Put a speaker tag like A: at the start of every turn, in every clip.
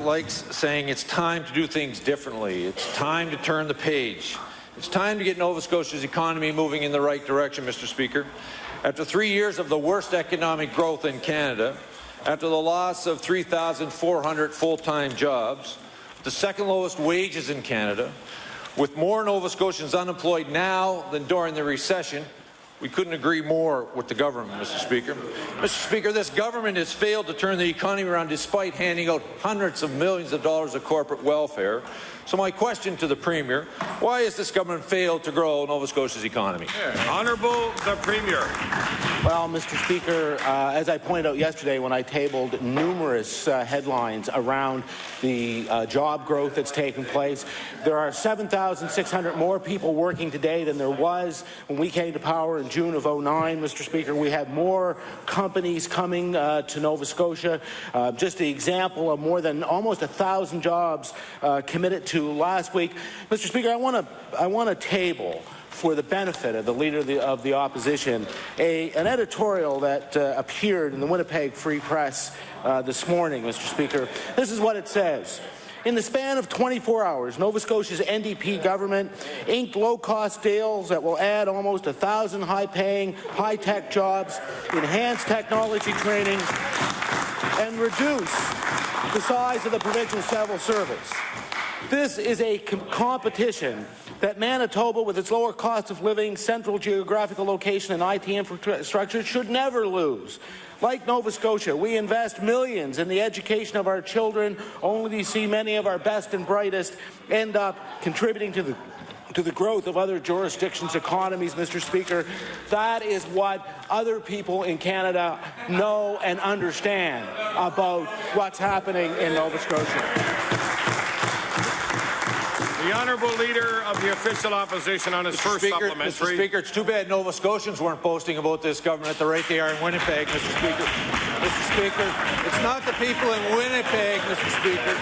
A: likes saying it's time to do things differently. It's time to turn the page. It's time to get Nova Scotia's economy moving in the right direction, Mr. Speaker. After 3 years of the worst economic growth in Canada, after the loss of 3,400 full-time jobs, the second lowest wages in Canada, with more Nova Scotians unemployed now than during the recession, we couldn't agree more with the government, Mr. Speaker. Mr. Speaker, this government has failed to turn the economy around despite handing out hundreds of millions of dollars of corporate welfare. So my question to the Premier, why has this government failed to grow Nova Scotia's economy?
B: Honourable the Premier.
C: Well, Mr. Speaker, as I pointed out yesterday when I tabled numerous headlines around the job growth that's taken place, there are 7,600 more people working today than there was when we came to power in June of 2009, Mr. Speaker. We had more companies coming to Nova Scotia. Just the example of more than almost 1,000 jobs committed to last week. Mr. Speaker, I want to table, for the benefit of the Leader of the Opposition, an editorial that appeared in the Winnipeg Free Press this morning, Mr. Speaker. This is what it says. In the span of 24 hours, Nova Scotia's NDP government inked low-cost deals that will add almost 1,000 high-paying, high-tech jobs, enhance technology training, and reduce the size of the provincial civil service. This is a competition that Manitoba, with its lower cost of living, central geographical location, and IT infrastructure, should never lose. Like Nova Scotia, we invest millions in the education of our children, only to see many of our best and brightest end up contributing to the growth of other jurisdictions' economies, Mr. Speaker. That is what other people in Canada know and understand about what's happening in Nova Scotia.
B: The Honourable Leader of the Official Opposition on his first supplementary.
A: Mr. Speaker, it's too bad Nova Scotians weren't boasting about this government at the rate they are in Winnipeg, Mr. Speaker. Mr. Speaker, it's not the people in Winnipeg, Mr. Speaker.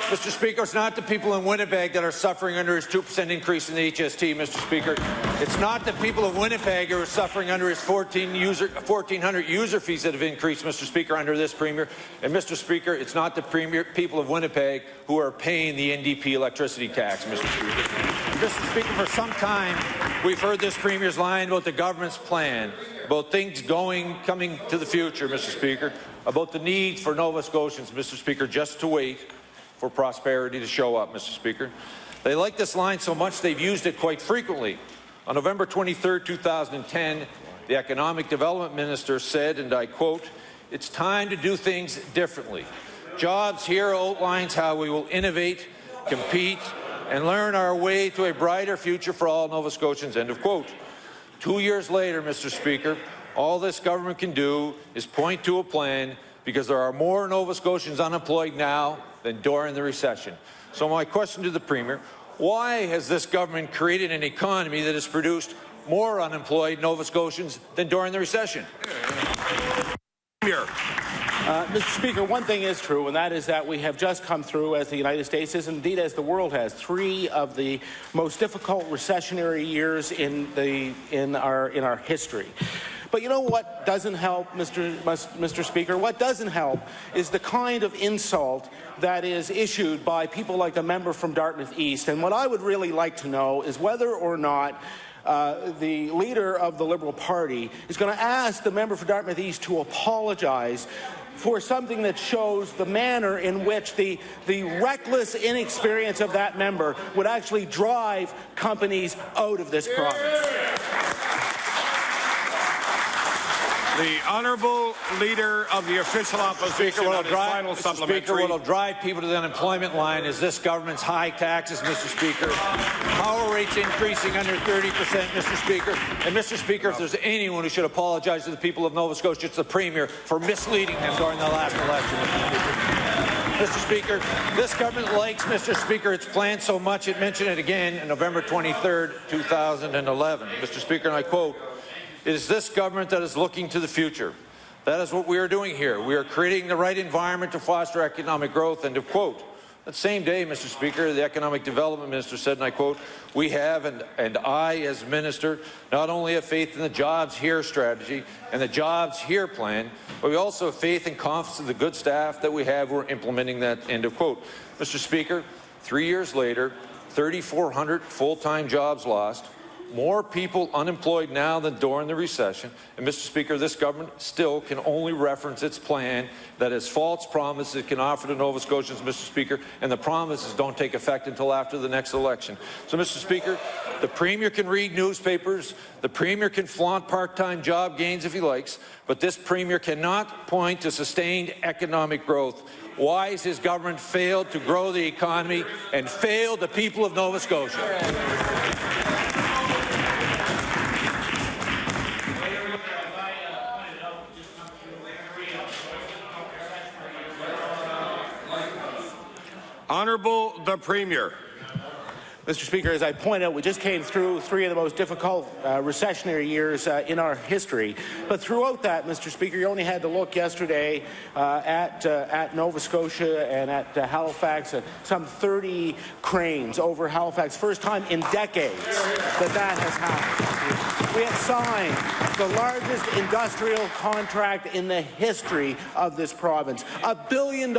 A: Mr. Speaker, it's not the people in Winnipeg that are suffering under his 2% increase in the HST, Mr. Speaker. It's not the people of Winnipeg who are suffering under his 1,400 user fees that have increased, Mr. Speaker, under this Premier. And, Mr. Speaker, it's not the people of Winnipeg who are paying the NDP electricity tax, Mr. Speaker. Mr. Speaker, for some time, we've heard this Premier's line about the government's plan, about things coming to the future, Mr. Speaker, about the need for Nova Scotians, Mr. Speaker, just to wait for prosperity to show up, Mr. Speaker. They like this line so much they've used it quite frequently. On November 23, 2010, the Economic Development Minister said, and I quote, "It's time to do things differently. Jobs here outlines how we will innovate, compete, and learn our way to a brighter future for all Nova Scotians," end of quote. 2 years later, Mr. Speaker, all this government can do is point to a plan because there are more Nova Scotians unemployed now than during the recession. So my question to the Premier, why has this government created an economy that has produced more unemployed Nova Scotians than during the recession?
C: Mr. Speaker, one thing is true, and that is that we have just come through, as the United States is, indeed as the world has, 3 of the most difficult recessionary years in our history. But you know what doesn't help, Mr. Speaker? What doesn't help is the kind of insult that is issued by people like the member from Dartmouth East. And what I would really like to know is whether or not the leader of the Liberal Party is going to ask the member for Dartmouth East to apologize for something that shows the manner in which the reckless inexperience of that member would actually drive companies out of this province.
B: The Honourable Leader of the Official Opposition on his final supplementary.
A: Speaker, what will drive people to the unemployment line is this government's high taxes, Mr. Speaker. Power rates increasing under 30%, Mr. Speaker. And, Mr. Speaker, if there's anyone who should apologize to the people of Nova Scotia, it's the Premier for misleading them during the last election, Mr. Speaker. This government likes, Mr. Speaker, its plan so much it mentioned it again on November 23, 2011. Mr. Speaker, and I quote, "It is this government that is looking to the future. That is what we are doing here. We are creating the right environment to foster economic growth," end of quote. That same day, Mr. Speaker, the Economic Development Minister said, and I quote, "We have, and I as Minister, not only have faith in the Jobs Here strategy and the Jobs Here plan, but we also have faith and confidence in the good staff that we have who are implementing that," end of quote. Mr. Speaker, 3 years later, 3,400 full-time jobs lost, more people unemployed now than during the recession, and Mr. Speaker, this government still can only reference its plan that has false promises it can offer to Nova Scotians, Mr. Speaker, and the promises don't take effect until after the next election. So, Mr. Speaker, the Premier can read newspapers, the Premier can flaunt part-time job gains if he likes, but this Premier cannot point to sustained economic growth. Why has his government failed to grow the economy and failed the people of Nova Scotia?
B: Honourable the Premier.
C: Mr. Speaker, as I point out, we just came through three of the most difficult recessionary years in our history. But throughout that, Mr. Speaker, you only had to look yesterday at Nova Scotia and at Halifax, some 30 cranes over Halifax. First time in decades that has happened. We have signed the largest industrial contract in the history of this province. $1 billion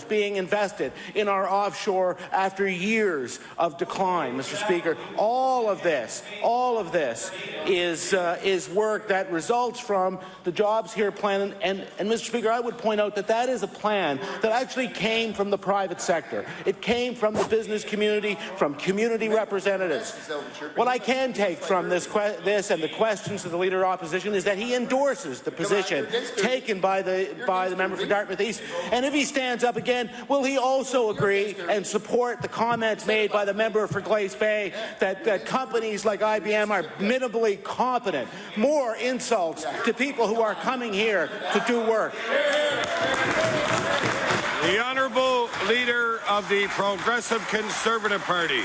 C: being invested in our offshore after years of decline. Mr. Speaker, all of this is work that results from the Jobs Here plan. And Mr. Speaker, I would point out that that is a plan that actually came from the private sector. It came from the business community, from community representatives. What I can take from this and the questions of the Leader of Opposition is that he endorses the position taken by the member for Dartmouth East. And if he stands up again, will he also agree and support the comments made by the member for Glace Bay that companies like IBM are minimally competent? More insults to people who are coming here to do work.
B: The Honourable Leader of the Progressive Conservative Party.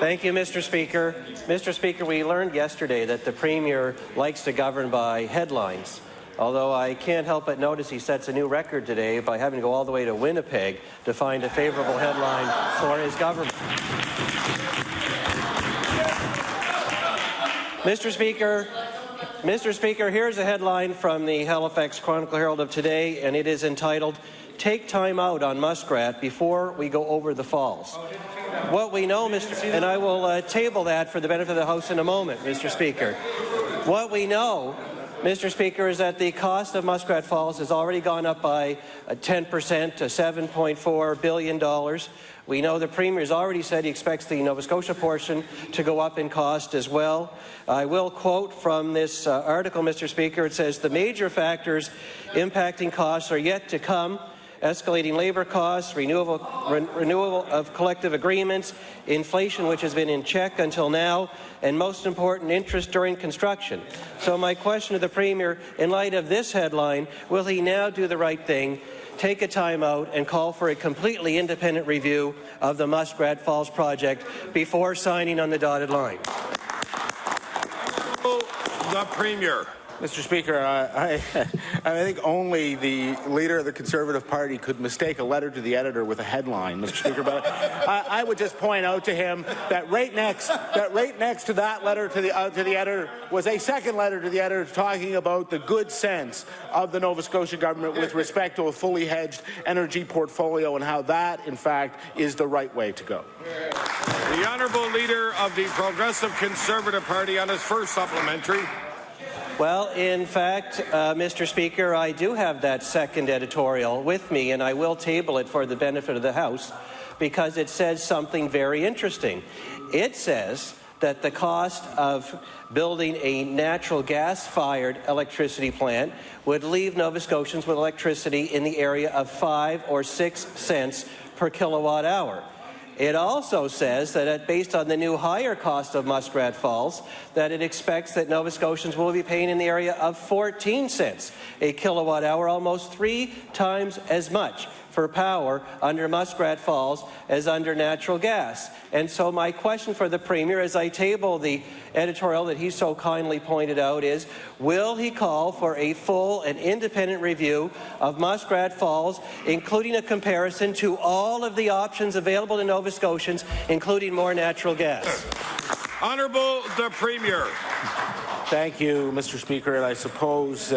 D: Thank you, Mr. Speaker. Mr. Speaker, we learned yesterday that the Premier likes to govern by headlines. Although I can't help but notice he sets a new record today by having to go all the way to Winnipeg to find a favourable headline for his government. Mr. Speaker, here's a headline from the Halifax Chronicle Herald of today, and it is entitled, "Take Time Out on Muskrat Before We Go Over the Falls." What we know, and I will table that for the benefit of the House in a moment, Mr. Speaker. What we know, Mr. Speaker, is that the cost of Muskrat Falls has already gone up by 10% to $7.4 billion. We know the Premier has already said he expects the Nova Scotia portion to go up in cost as well. I will quote from this article, Mr. Speaker. It says, "The major factors impacting costs are yet to come. Escalating labour costs, renewal of collective agreements, inflation which has been in check until now, and most important, interest during construction." So my question to the Premier, in light of this headline, will he now do the right thing, take a time out and call for a completely independent review of the Muskrat Falls project before signing on the dotted line?
B: The Premier.
C: Mr. Speaker, I think only the Leader of the Conservative Party could mistake a letter to the editor with a headline, Mr. Speaker. But I would just point out to him that right next to that letter to the editor was a second letter to the editor talking about the good sense of the Nova Scotia government with respect to a fully hedged energy portfolio and how that, in fact, is the right way to go.
B: The Honourable Leader of the Progressive Conservative Party on his first supplementary.
D: Well, in fact, Mr. Speaker, I do have that second editorial with me, and I will table it for the benefit of the House because it says something very interesting. It says that the cost of building a natural gas-fired electricity plant would leave Nova Scotians with electricity in the area of 5 or 6 cents per kilowatt hour. It also says that based on the new higher cost of Muskrat Falls, that it expects that Nova Scotians will be paying in the area of 14 cents a kilowatt hour, almost 3 times as much for power under Muskrat Falls as under natural gas. And so my question for the Premier, as I table the editorial that he so kindly pointed out, is will he call for a full and independent review of Muskrat Falls, including a comparison to all of the options available to Nova Scotians, including more natural gas?
B: Honourable the Premier.
C: Thank you, Mr. Speaker. And I suppose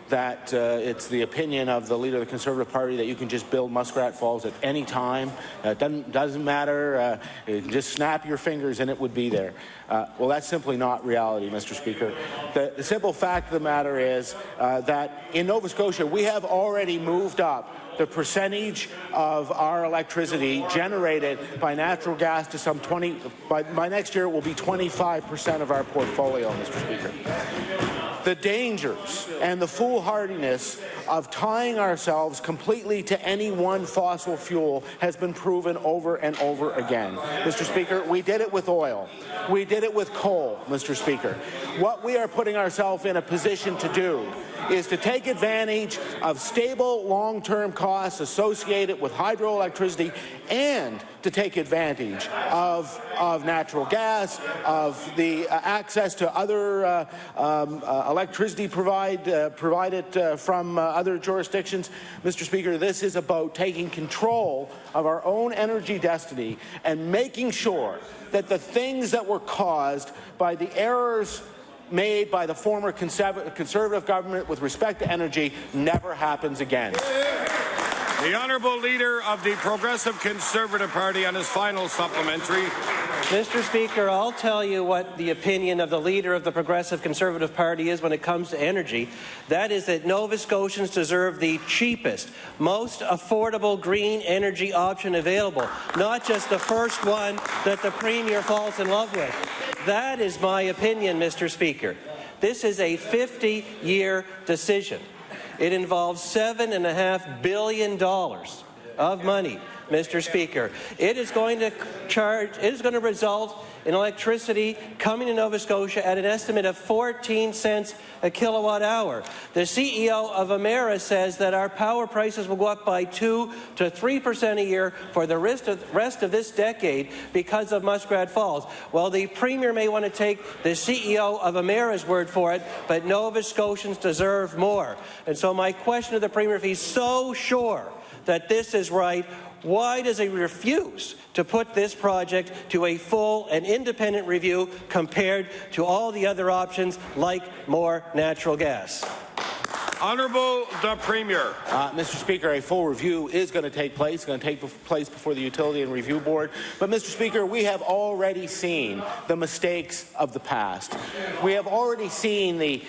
C: that it's the opinion of the Leader of the Conservative Party that you can just build Muskrat Falls at any time. It doesn't matter. You can just snap your fingers and it would be there. Well, that's simply not reality, Mr. Speaker. The simple fact of the matter is that in Nova Scotia, we have already moved up the percentage of our electricity generated by natural gas to some 20, by next year it will be 25% of our portfolio, Mr. Speaker. The dangers and the foolhardiness of tying ourselves completely to any one fossil fuel has been proven over and over again. Mr. Speaker, we did it with oil. We did it with coal, Mr. Speaker. What we are putting ourselves in a position to do is to take advantage of stable long-term costs associated with hydroelectricity and to take advantage of natural gas, of the access to other electricity provided from other jurisdictions. Mr. Speaker, this is about taking control of our own energy destiny and making sure that the things that were caused by the errors made by the former Conservative government with respect to energy never happens again.
B: The Honourable Leader of the Progressive Conservative Party on his final supplementary.
D: Mr. Speaker, I'll tell you what the opinion of the Leader of the Progressive Conservative Party is when it comes to energy. That is that Nova Scotians deserve the cheapest, most affordable green energy option available, not just the first one that the Premier falls in love with. That is my opinion, Mr. Speaker. This is a 50-year decision. It involves $7.5 billion of money, Mr. Speaker. It is going to result in electricity coming to Nova Scotia at an estimate of 14 cents a kilowatt hour. The CEO of Emera says that our power prices will go up by 2 to 3% a year for the rest of this decade because of Muskrat Falls. Well, the Premier may want to take the CEO of Emera's word for it, but Nova Scotians deserve more. And so my question to the Premier, if he's so sure that this is right, why does he refuse to put this project to a full and independent review compared to all the other options like more natural gas?
B: Honourable the Premier.
C: Mr. Speaker, a full review is going to take place. It's going to take place before the Utility and Review Board. But, Mr. Speaker, we have already seen the mistakes of the past. We have already seen the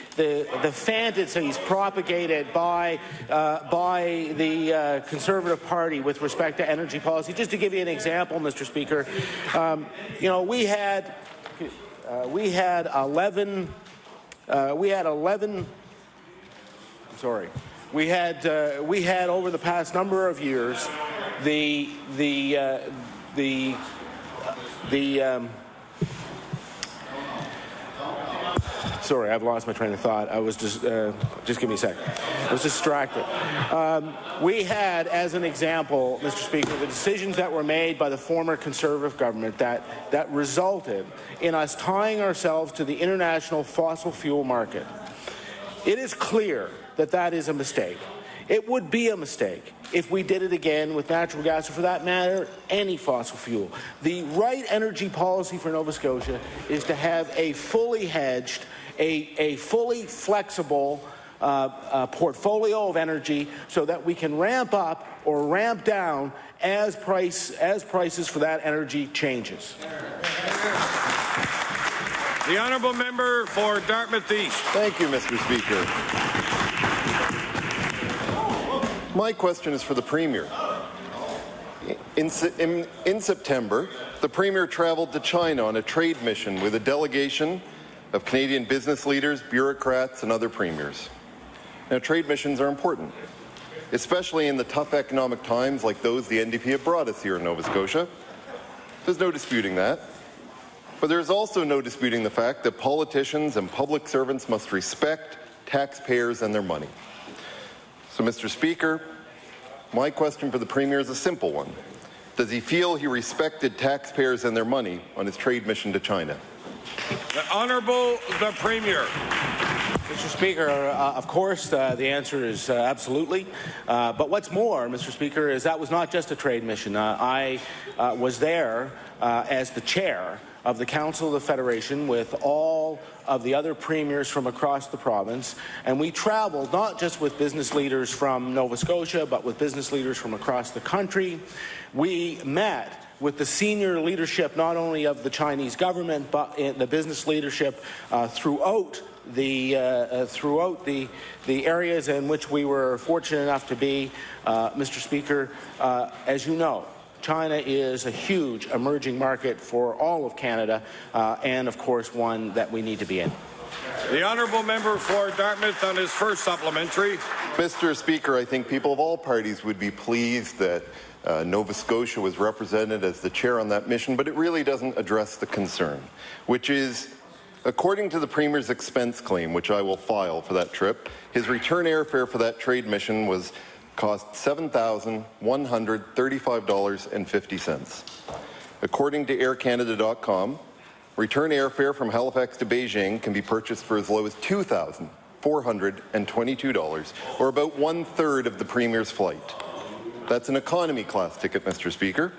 C: fantasies propagated by the Conservative Party with respect to energy policy. Just to give you an example, Mr. Speaker, we had 11. We had over the past number of years sorry, I've lost my train of thought. I was just give me a sec. I was distracted. We had, as an example, Mr. Speaker, the decisions that were made by the former Conservative government that resulted in us tying ourselves to the international fossil fuel market. It is clear that is a mistake. It would be a mistake if we did it again with natural gas, or for that matter, any fossil fuel. The right energy policy for Nova Scotia is to have a fully hedged, a fully flexible portfolio of energy so that we can ramp up or ramp down as prices for that energy changes.
B: The Honourable Member for Dartmouth East.
E: Thank you, Mr. Speaker. My question is for the Premier. In September, the Premier travelled to China on a trade mission with a delegation of Canadian business leaders, bureaucrats, and other premiers. Now, trade missions are important, especially in the tough economic times like those the NDP have brought us here in Nova Scotia. There's no disputing that. But there is also no disputing the fact that politicians and public servants must respect taxpayers and their money. So, Mr. Speaker, My question for the Premier is a simple one. Does he feel he respected taxpayers and their money on his trade mission to China?
B: The Honourable the Premier.
C: Mr. Speaker, of course, the answer is absolutely. But what's more, Mr. Speaker, is that was not just a trade mission. I was there as the chair of the Council of the Federation with all of the other premiers from across the province, and we traveled not just with business leaders from Nova Scotia, but with business leaders from across the country. We met with the senior leadership not only of the Chinese government, but the business leadership throughout the areas in which we were fortunate enough to be. Mr. Speaker, as you know, China is a huge emerging market for all of Canada, and of course one that we need to be in.
B: The honourable member for Dartmouth on his first supplementary.
E: Mr. Speaker, I think people of all parties would be pleased that Nova Scotia was represented as the chair on that mission, but it really doesn't address the concern, which is, according to the Premier's expense claim, which I will file for that trip, his return airfare for that trade mission cost $7,135.50. According to aircanada.com, return airfare from Halifax to Beijing can be purchased for as low as $2,422, or about one-third of the Premier's flight. That's an economy class ticket, Mr. Speaker.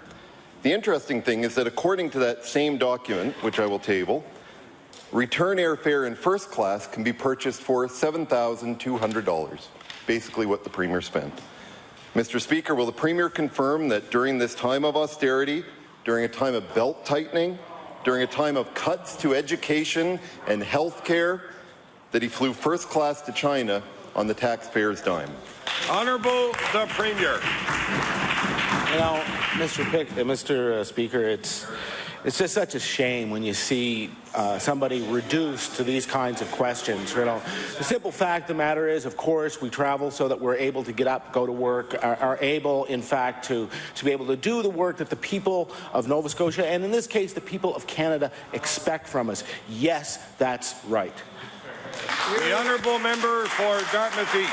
E: The interesting thing is that according to that same document, which I will table, return airfare in first class can be purchased for $7,200, basically what the Premier spent. Mr. Speaker, will the Premier confirm that during this time of austerity, during a time of belt tightening, during a time of cuts to education and health care, that he flew first class to China on the taxpayer's dime?
B: Honourable the Premier.
C: You know, Mr. Speaker, it's just such a shame when you see somebody reduced to these kinds of questions. You know, the simple fact of the matter is, of course, we travel so that we're able to get up, go to work, are able, in fact, to be able to do the work that the people of Nova Scotia, and in this case, the people of Canada, expect from us. Yes, that's right.
B: The honourable member for Dartmouth East.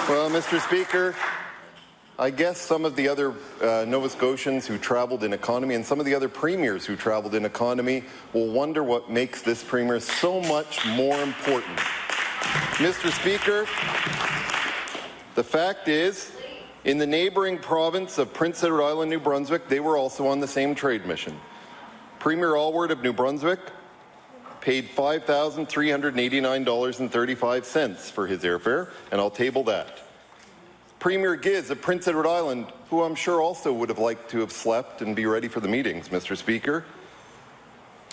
E: Well, Mr. Speaker, I guess some of the other Nova Scotians who traveled in economy and some of the other premiers who traveled in economy will wonder what makes this premier so much more important. Mr. Speaker, the fact is, in the neighbouring province of Prince Edward Island, New Brunswick, they were also on the same trade mission. Premier Allward of New Brunswick paid $5,389.35 for his airfare, and I'll table that. Premier Giz of Prince Edward Island, who I'm sure also would have liked to have slept and be ready for the meetings, Mr. Speaker,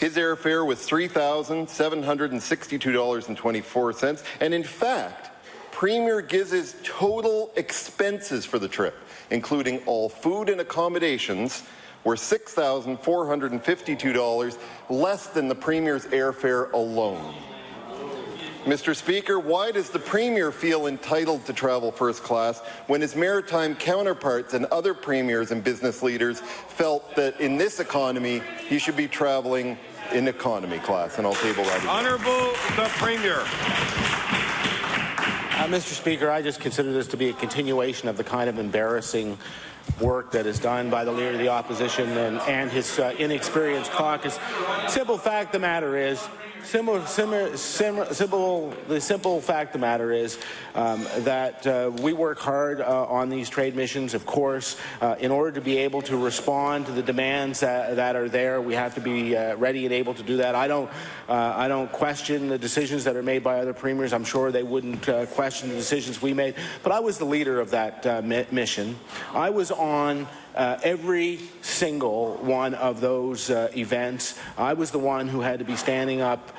E: his airfare was $3,762.24, and in fact, Premier Giz's total expenses for the trip, including all food and accommodations, were $6,452 less than the Premier's airfare alone. Mr. Speaker, why does the Premier feel entitled to travel first class when his maritime counterparts and other premiers and business leaders felt that in this economy he should be traveling in economy class? And I'll table that again.
B: Honourable the Premier.
C: Mr. Speaker, I just consider this to be a continuation of the kind of embarrassing work that is done by the Leader of the Opposition and his inexperienced caucus. Simple fact of the matter is, the simple fact of the matter is that we work hard on these trade missions, of course. In order to be able to respond to the demands that are there, we have to be ready and able to do that. I don't question the decisions that are made by other premiers. I'm sure they wouldn't question the decisions we made. But I was the leader of that mission. I was on every single one of those events. I was the one who had to be standing up,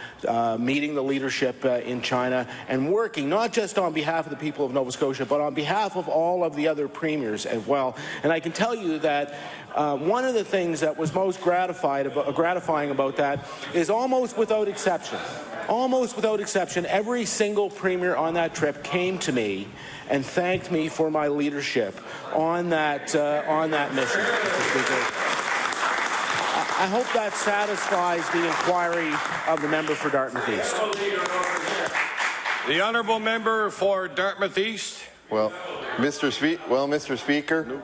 C: meeting the leadership in China and working not just on behalf of the people of Nova Scotia, but on behalf of all of the other premiers as well. And I can tell you that one of the things that was most gratifying about that is almost without exception, every single premier on that trip came to me and thanked me for my leadership on that mission, Mr. Speaker. I hope that satisfies the inquiry of the member for Dartmouth East.
B: The honourable member for Dartmouth East.
E: Well, Mr. Speaker.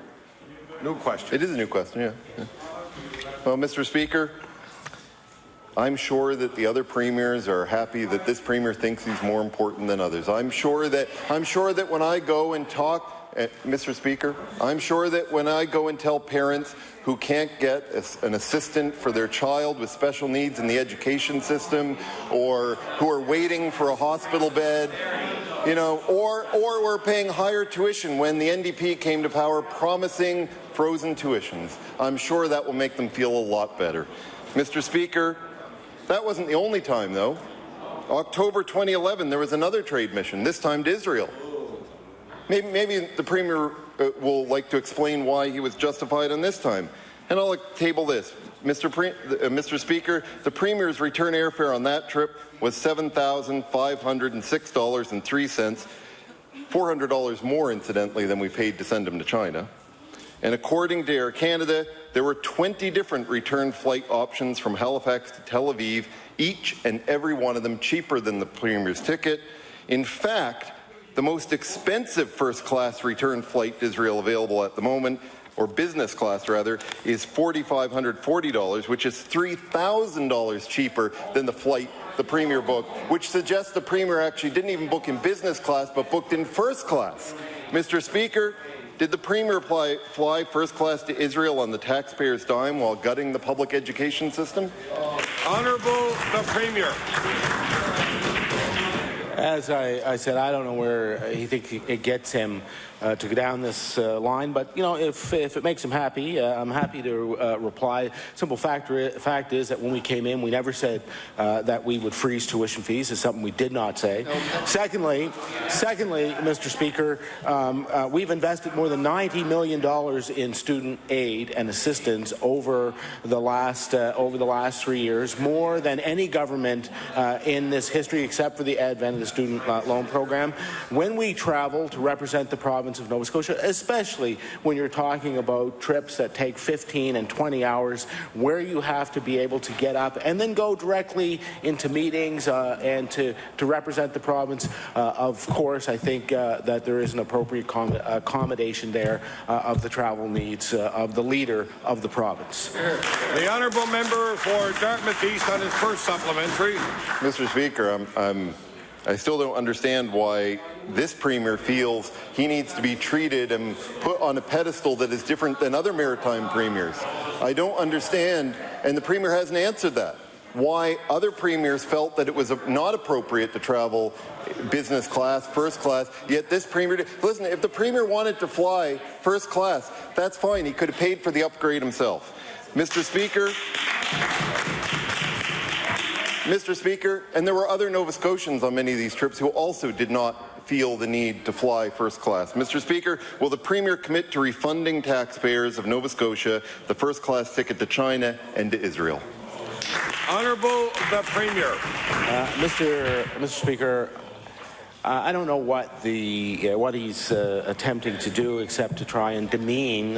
B: New question.
E: It is a new question, yeah. Well, Mr. Speaker, I'm sure that the other premiers are happy that this premier thinks he's more important than others. I'm sure that when I go and talk, Mr. Speaker, I'm sure that when I go and tell parents who can't get an assistant for their child with special needs in the education system, or who are waiting for a hospital bed, or we're paying higher tuition when the NDP came to power promising frozen tuitions, I'm sure that will make them feel a lot better. Mr. Speaker, that wasn't the only time, though. October 2011, there was another trade mission, this time to Israel. Maybe the Premier will like to explain why he was justified on this time. And I'll table this. Mr. Speaker, the Premier's return airfare on that trip was $7,506.03, $400 more, incidentally, than we paid to send him to China. And according to Air Canada, there were 20 different return flight options from Halifax to Tel Aviv, each and every one of them cheaper than the Premier's ticket. In fact, the most expensive first-class return flight to Israel available at the moment, or business class rather, is $4,540, which is $3,000 cheaper than the flight the Premier booked, which suggests the Premier actually didn't even book in business class, but booked in first class. Mr. Speaker, did the Premier fly first class to Israel on the taxpayer's dime while gutting the public education system?
B: Honourable the Premier.
C: As I said, I don't know where he thinks it gets him to go down this line, but if it makes him happy, I'm happy to reply. Simple fact is that when we came in, we never said that we would freeze tuition fees. It's something we did not say. Okay. Secondly, Mr. Speaker, we've invested more than $90 million in student aid and assistance over the last 3 years, more than any government in this history, except for the advent of the student loan program. When we travel to represent the province of Nova Scotia, especially when you're talking about trips that take 15 and 20 hours, where you have to be able to get up and then go directly into meetings and to represent the province, of course, I think that there is an appropriate accommodation there of the travel needs of the leader of the province.
B: The honourable member for Dartmouth East on his first supplementary.
E: Mr. Speaker, I still don't understand why this Premier feels he needs to be treated and put on a pedestal that is different than other maritime premiers. I don't understand, and the Premier hasn't answered that, why other premiers felt that it was not appropriate to travel business class, first class, yet this Premier did. Listen, if the Premier wanted to fly first class, that's fine. He could have paid for the upgrade himself. Mr. Speaker, and there were other Nova Scotians on many of these trips who also did not feel the need to fly first class. Mr. Speaker, will the Premier commit to refunding taxpayers of Nova Scotia the first class ticket to China and to Israel?
B: Honourable the Premier.
C: Mr. Speaker, I don't know what he's attempting to do except to try and demean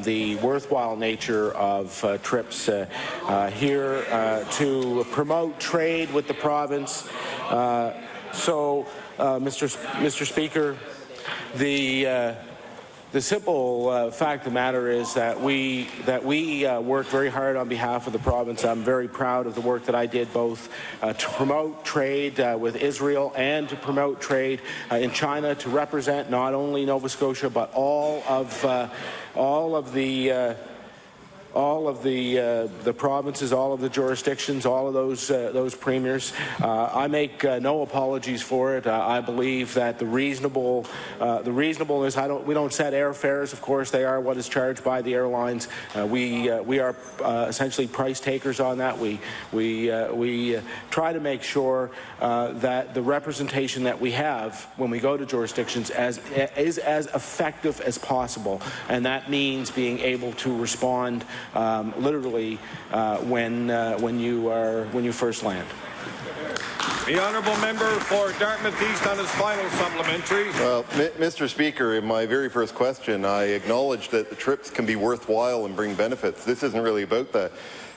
C: the worthwhile nature of trips here to promote trade with the province. Mr. Speaker, the simple fact of the matter is that we worked very hard on behalf of the province. I'm very proud of the work that I did, both to promote trade with Israel and to promote trade in China, to represent not only Nova Scotia but all of the provinces, all of the jurisdictions, all of those premiers. I make no apologies for it. I believe that the reasonableness. We don't set airfares. Of course, they are what is charged by the airlines. We are essentially price takers on that. We try to make sure that the representation that we have when we go to jurisdictions is as effective as possible, and that means being able to respond literally when you first land.
B: The honourable member for Dartmouth East on his final supplementary.
E: Well, Mr. Speaker, in my very first question, I acknowledged that the trips can be worthwhile and bring benefits. This isn't really about that.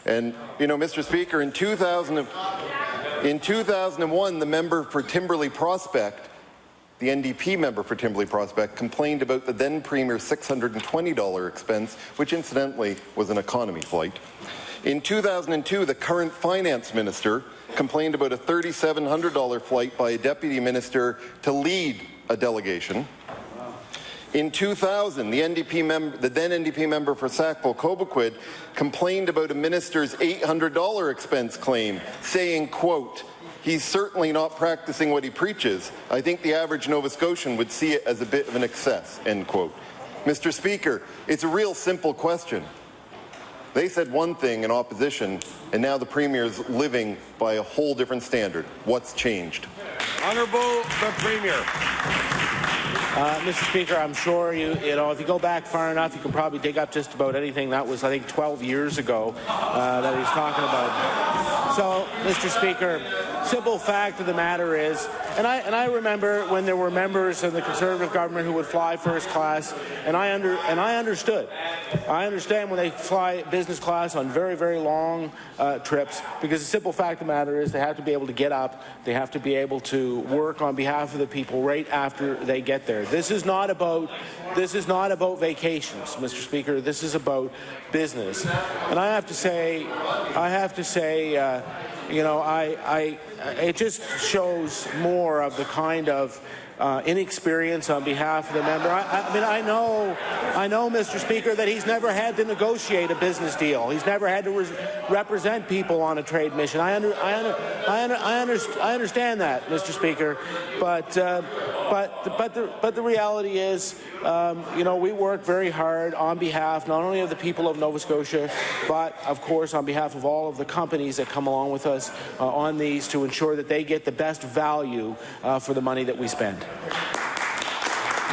E: And, Mr. Speaker, in 2001, the member for Timberley Prospect the NDP member for Timberley Prospect, complained about the then Premier's $620 expense, which incidentally was an economy flight. In 2002, the current finance minister complained about a $3,700 flight by a deputy minister to lead a delegation. In 2000, the then NDP member for Sackville-Cobequid complained about a minister's $800 expense claim, saying, quote, "He's certainly not practicing what he preaches. I think the average Nova Scotian would see it as a bit of an excess," end quote. Mr. Speaker, it's a real simple question. They said one thing in opposition, and now the Premier is living by a whole different standard. What's changed?
B: Honourable the Premier.
C: Mr. Speaker, I'm sure if you go back far enough, you can probably dig up just about anything that was, I think, 12 years ago that he's talking about. So, Mr. Speaker, simple fact of the matter is, and I remember when there were members of the Conservative government who would fly first class, and I understood. I understand when they fly business class on very, very long trips, because the simple fact of the matter is they have to be able to get up, they have to be able to work on behalf of the people right after they get there. This is not about vacations, Mr. Speaker. This is about business. And I have to say, it just shows more of the kind of inexperience on behalf of the member. I know, Mr. Speaker, that he's never had to negotiate a business deal. He's never had to represent people on a trade mission. I understand that, Mr. Speaker, but the reality is, we work very hard on behalf not only of the people of Nova Scotia, but of course on behalf of all of the companies that come along with us on these to ensure that they get the best value for the money that we spend.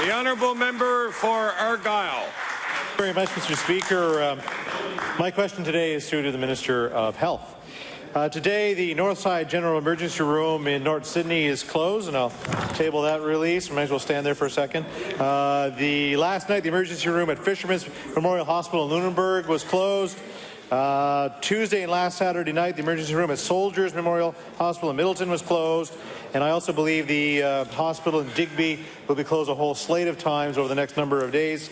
B: The honourable member for Argyll.
F: Thank you very much, Mr. Speaker. My question today is through to the Minister of Health. Today, the Northside General Emergency Room in North Sydney is closed, and I'll table that release. Might as well stand there for a second. Last night, the emergency room at Fisherman's Memorial Hospital in Lunenburg was closed. Tuesday and last Saturday night, the emergency room at Soldiers Memorial Hospital in Middleton was closed. And I also believe the hospital in Digby will be closed a whole slate of times over the next number of days.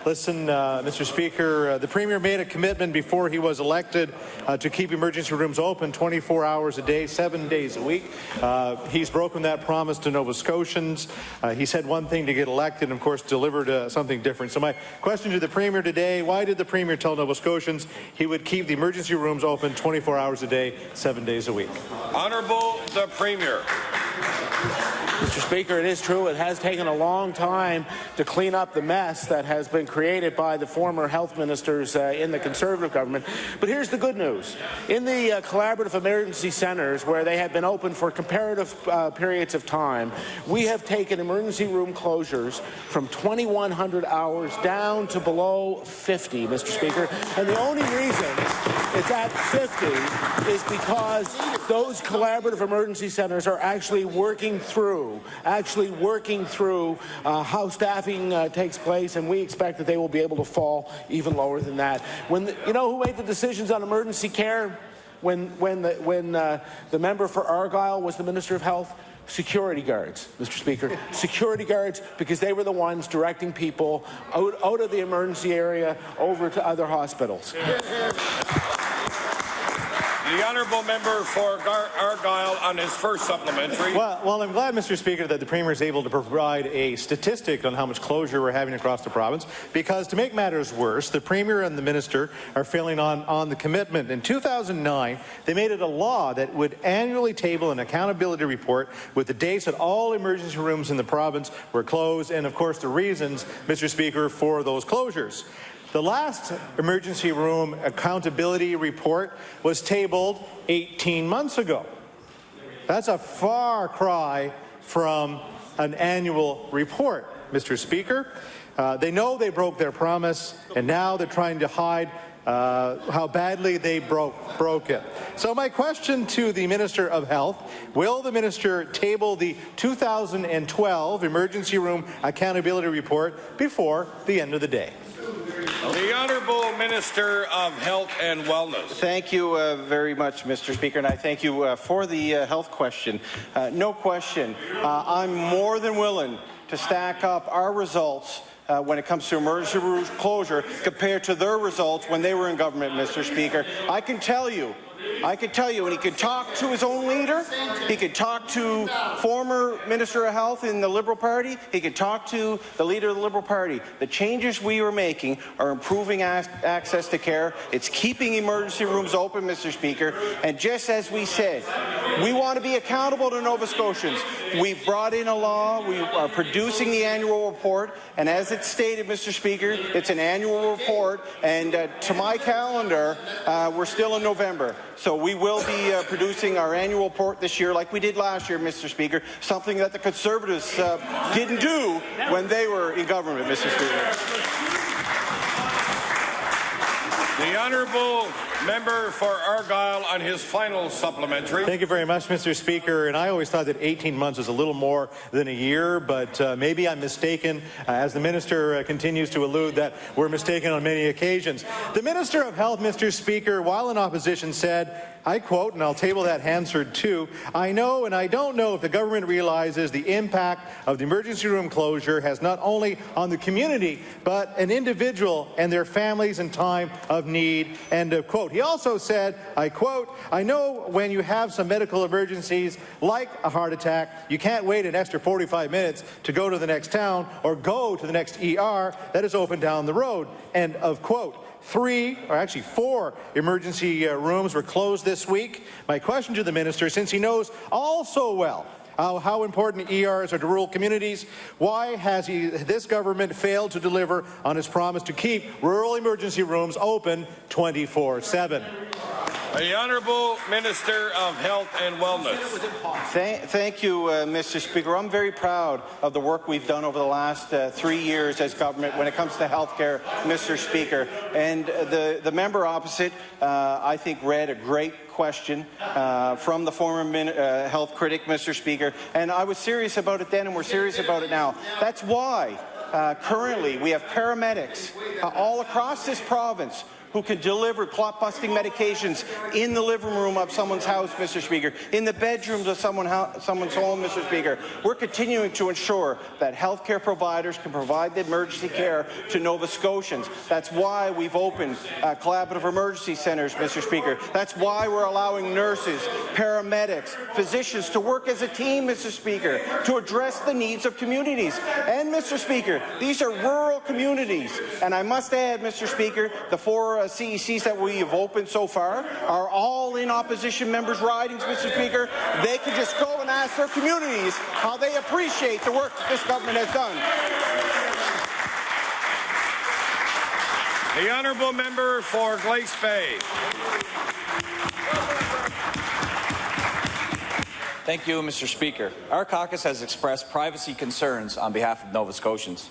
F: Listen, Mr. Speaker, the Premier made a commitment before he was elected to keep emergency rooms open 24 hours a day, 7 days a week. He's broken that promise to Nova Scotians. He said one thing to get elected and, of course, delivered something different. So my question to the Premier today, why did the Premier tell Nova Scotians he would keep the emergency rooms open 24 hours a day, 7 days a week?
B: Honourable the Premier.
C: Mr. Speaker, it is true. It has taken a long time to clean up the mess that has been created by the former health ministers in the Conservative government. But here's the good news. In the collaborative emergency centres, where they have been open for comparative periods of time, we have taken emergency room closures from 2,100 hours down to below 50, Mr. Speaker. And the only reason it's at 50 is because those collaborative emergency centres are actually working through how staffing takes place, and we expect that they will be able to fall even lower than that. You know who made the decisions on emergency care when the member for Argyll was the Minister of Health? Security guards, Mr. Speaker. Security guards, because they were the ones directing people out of the emergency area over to other hospitals.
B: The honourable member for Argyll on his first supplementary.
F: Well, I'm glad, Mr. Speaker, that the Premier is able to provide a statistic on how much closure we're having across the province, because to make matters worse, the Premier and the Minister are failing on the commitment. In 2009, they made it a law that would annually table an accountability report with the dates that all emergency rooms in the province were closed and, of course, the reasons, Mr. Speaker, for those closures. The last emergency room accountability report was tabled 18 months ago. That's a far cry from an annual report, Mr. Speaker. They know they broke their promise, and now they're trying to hide how badly they broke it. So my question to the Minister of Health, will the Minister table the 2012 emergency room accountability report before the end of the day?
B: The Honourable Minister of Health and Wellness.
G: Thank you very much, Mr. Speaker, and I thank you for the health question. No question, I'm more than willing to stack up our results when it comes to emergency room closure compared to their results when they were in government, Mr. Speaker. I can tell you, and he could talk to his own leader, he could talk to former Minister of Health in the Liberal Party, he could talk to the leader of the Liberal Party. The changes we are making are improving access to care. It's keeping emergency rooms open, Mr. Speaker. And just as we said, we want to be accountable to Nova Scotians. We've brought in a law. We are producing the annual report. And as it's stated, Mr. Speaker, it's an annual report. And to my calendar, we're still in November. So we will be producing our annual report this year like we did last year, Mr. Speaker, something that the Conservatives didn't do when they were in government, Mr. Speaker.
B: The Honourable Member for Argyll on his final supplementary.
F: Thank you very much, Mr. Speaker. And I always thought that 18 months was a little more than a year, but maybe I'm mistaken, as the minister continues to allude that we're mistaken on many occasions. The Minister of Health, Mr. Speaker, while in opposition said, I quote, and I'll table that Hansard too, I know and I don't know if the government realizes the impact of the emergency room closure has not only on the community, but an individual and their families in time of need, end of quote. He also said, I quote, I know when you have some medical emergencies like a heart attack, you can't wait an extra 45 minutes to go to the next town or go to the next ER that is open down the road, end of quote. 4 emergency rooms were closed this week. My question to the minister, since he knows all so well how important ERs are to rural communities, why has this government failed to deliver on his promise to keep rural emergency rooms open 24/7?
B: The Honourable Minister of Health and Wellness.
G: Thank you, Mr. Speaker. I'm very proud of the work we've done over the last 3 years as government when it comes to health care, Mr. Speaker. And the member opposite, I think, read a great question from the former health critic, Mr. Speaker. And I was serious about it then, and we're serious about it now. That's why currently we have paramedics all across this province who can deliver clot-busting medications in the living room of someone's house, Mr. Speaker, in the bedrooms of someone's home, Mr. Speaker. We're continuing to ensure that healthcare providers can provide the emergency care to Nova Scotians. That's why we've opened collaborative emergency centres, Mr. Speaker. That's why we're allowing nurses, paramedics, physicians to work as a team, Mr. Speaker, to address the needs of communities. And, Mr. Speaker, these are rural communities. And I must add, Mr. Speaker, the 4 CECs that we have opened so far are all in opposition members' ridings, Mr. Speaker. They can just go and ask their communities how they appreciate the work that this government has done.
B: The Honourable Member for Glace Bay.
H: Thank you, Mr. Speaker. Our caucus has expressed privacy concerns on behalf of Nova Scotians.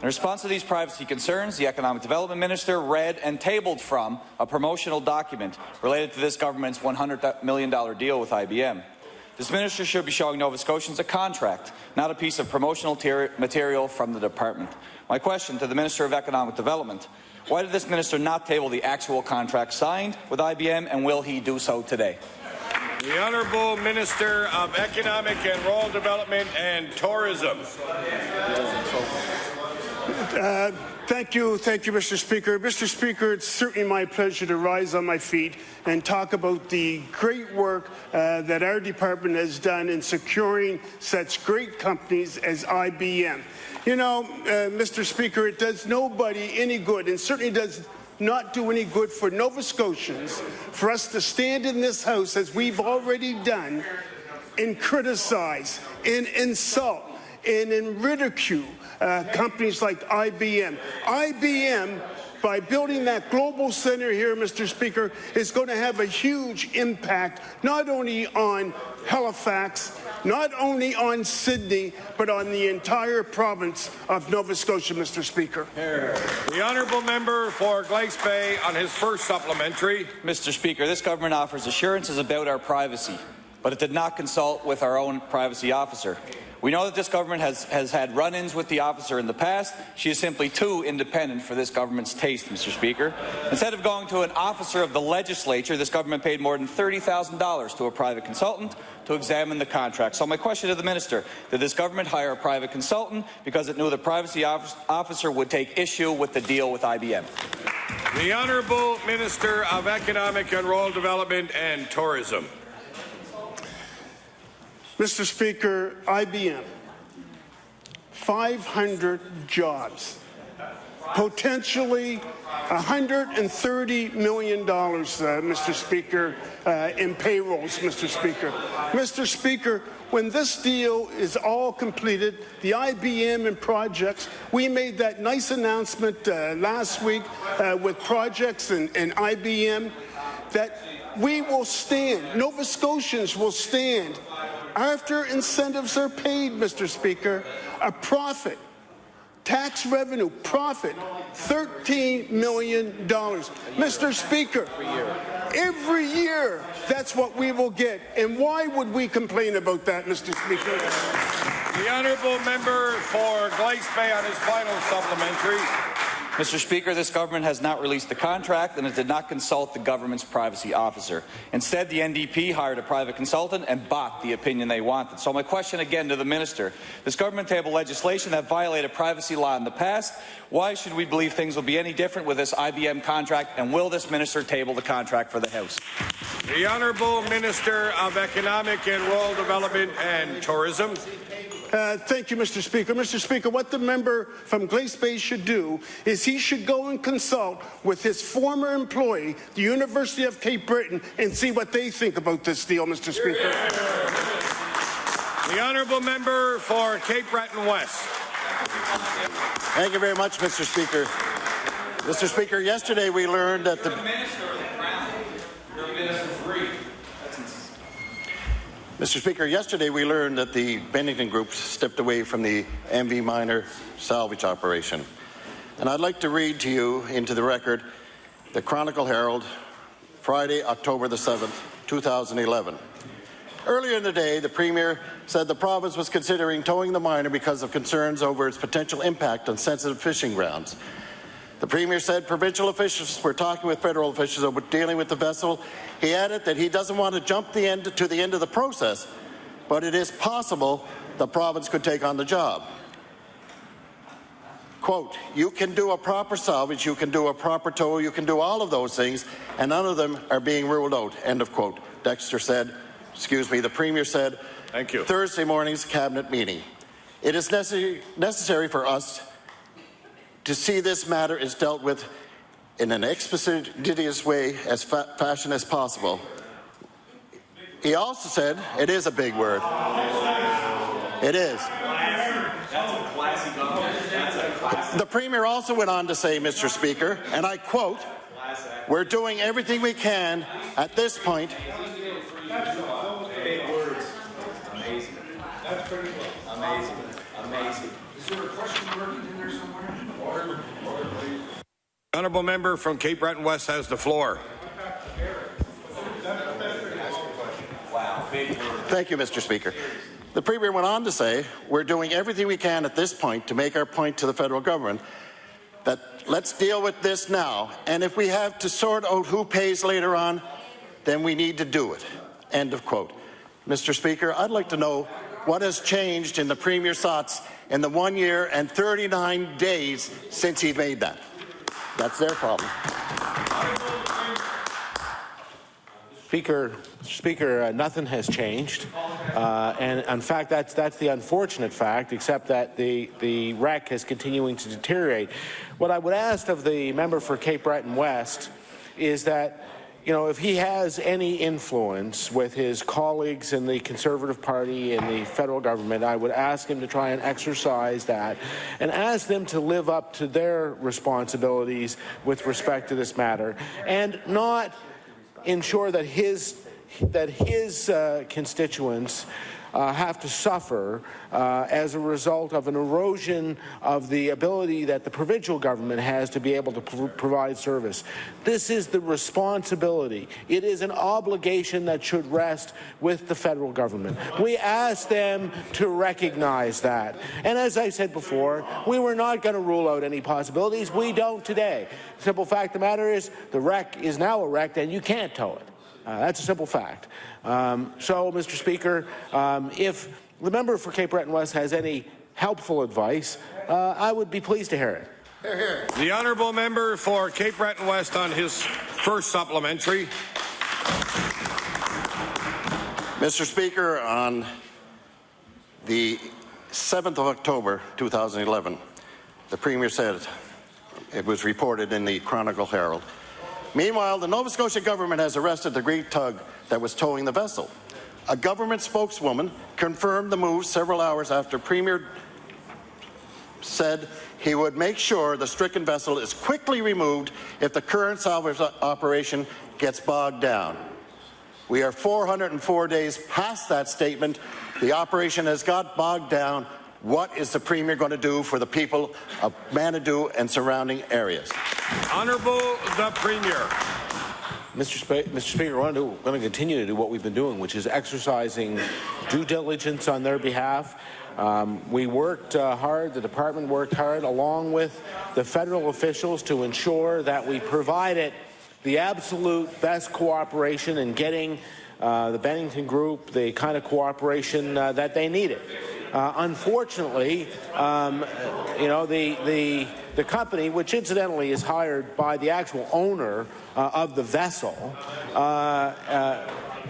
H: In response to these privacy concerns, the Economic Development Minister read and tabled from a promotional document related to this government's $100 million deal with IBM. This minister should be showing Nova Scotians a contract, not a piece of promotional material from the department. My question to the Minister of Economic Development, why did this minister not table the actual contract signed with IBM, and will he do so today?
B: The Honourable Minister of Economic and Rural Development and Tourism.
I: Thank you, Mr. Speaker. Mr. Speaker, it's certainly my pleasure to rise on my feet and talk about the great work that our department has done in securing such great companies as IBM. You know, Mr. Speaker, it does nobody any good, and certainly does not do any good for Nova Scotians for us to stand in this House, as we've already done, and criticize, and insult, and in ridicule companies like IBM. IBM, by building that global center here, Mr. Speaker, is going to have a huge impact not only on Halifax, not only on Sydney, but on the entire province of Nova Scotia, Mr. Speaker.
B: The Honourable Member for Glace Bay on his first supplementary.
H: Mr. Speaker, this government offers assurances about our privacy. but it did not consult with our own privacy officer. We know that this government has had run-ins with the officer in the past. She is simply too independent for this government's taste, Mr. Speaker. Instead of going to an officer of the legislature, this government paid more than $30,000 to a private consultant to examine the contract. So my question to the minister, did this government hire a private consultant because it knew the privacy officer would take issue with the deal with IBM?
B: The Honourable Minister of Economic and Rural Development and Tourism.
I: Mr. Speaker, IBM, 500 jobs, potentially $130 million, Mr. Speaker, in payrolls, Mr. Speaker. Mr. Speaker, when this deal is all completed, the IBM and projects, we made that nice announcement last week with projects and IBM that we will stand, Nova Scotians will stand after incentives are paid, Mr. Speaker, a profit, tax revenue, profit, $13 million. Mr. Speaker, every year, that's what we will get. And why would we complain about that, Mr. Speaker?
B: The Honourable Member for Glace Bay on his final supplementary.
H: Mr. Speaker, this government has not released the contract and it did not consult the government's privacy officer. Instead, the NDP hired a private consultant and bought the opinion they wanted. So my question again to the minister, this government tabled legislation that violated privacy law in the past. Why should we believe things will be any different with this IBM contract, and will this minister table the contract for the House?
B: The Honourable Minister of Economic and Rural Development and Tourism.
I: Thank you, Mr. Speaker. Mr. Speaker, what the member from Glace Bay should do is he should go and consult with his former employee, the University of Cape Breton, and see what they think about this deal, Mr. Speaker.
B: The Honourable Member for Cape Breton West.
J: Thank you very much, Mr. Speaker. Mr. Speaker, yesterday we learned that the Mr. Speaker, yesterday we learned that the Bennington Group stepped away from the MV Minor salvage operation. And I'd like to read to you into the record the Chronicle Herald, Friday, October the 7th, 2011. Earlier in the day, the Premier said the province was considering towing the Minor because of concerns over its potential impact on sensitive fishing grounds. The Premier said provincial officials were talking with federal officials about dealing with the vessel. He added that he doesn't want to jump to the end of the process, but it is possible the province could take on the job. Quote, you can do a proper salvage, you can do a proper tow, you can do all of those things, and none of them are being ruled out, end of quote. The Premier said,
B: thank you,
J: Thursday morning's cabinet meeting. It is necessary for us to see this matter is dealt with in an expeditious way as fashion as possible. He also said, it is a big word. It is. The Premier also went on to say, Mr. Speaker, and I quote, we're doing everything we can at this point.
K: Big words. Amazing. That's pretty cool. Amazing. Amazing. Is there a question mark in there somewhere? Order, please.
B: Honourable Member from Cape Breton West has the floor.
J: Thank you, Mr. Speaker. The Premier went on to say, we're doing everything we can at this point to make our point to the federal government that let's deal with this now, and if we have to sort out who pays later on, then we need to do it. End of quote. Mr. Speaker, I'd like to know what has changed in the Premier's thoughts in the 1 year and 39 days since he made that. That's their problem.
C: Speaker, nothing has changed, and in fact, that's the unfortunate fact. Except that the wreck is continuing to deteriorate. What I would ask of the member for Cape Breton West is that, you know, if he has any influence with his colleagues in the Conservative Party and the federal government, I would ask him to try and exercise that and ask them to live up to their responsibilities with respect to this matter and not ensure that his constituents have to suffer as a result of an erosion of the ability that the provincial government has to be able to provide service. This is the responsibility. It is an obligation that should rest with the federal government. We ask them to recognize that. And as I said before, we were not going to rule out any possibilities. We don't today. The simple fact of the matter is the wreck is now a wreck and you can't tow it. That's a simple fact. So, Mr. Speaker, if the member for Cape Breton West has any helpful advice, I would be pleased to hear it.
B: Hear, hear. The honourable member for Cape Breton West on his first supplementary.
J: Mr. Speaker, on the 7th of October 2011, the Premier said, it was reported in the Chronicle Herald, meanwhile, the Nova Scotia government has arrested the Greek tug that was towing the vessel. A government spokeswoman confirmed the move several hours after Premier said he would make sure the stricken vessel is quickly removed if the current salvage operation gets bogged down. We are 404 days past that statement. The operation has got bogged down. What is the Premier going to do for the people of Manitou and surrounding areas?
B: Honourable the Premier.
C: Mr. Speaker, we're going to continue to do what we've been doing, which is exercising due diligence on their behalf. We worked hard, the department worked hard, along with the federal officials to ensure that we provided the absolute best cooperation in getting the Bennington Group the kind of cooperation that they needed. Unfortunately, you know, the company, which incidentally is hired by the actual owner of the vessel,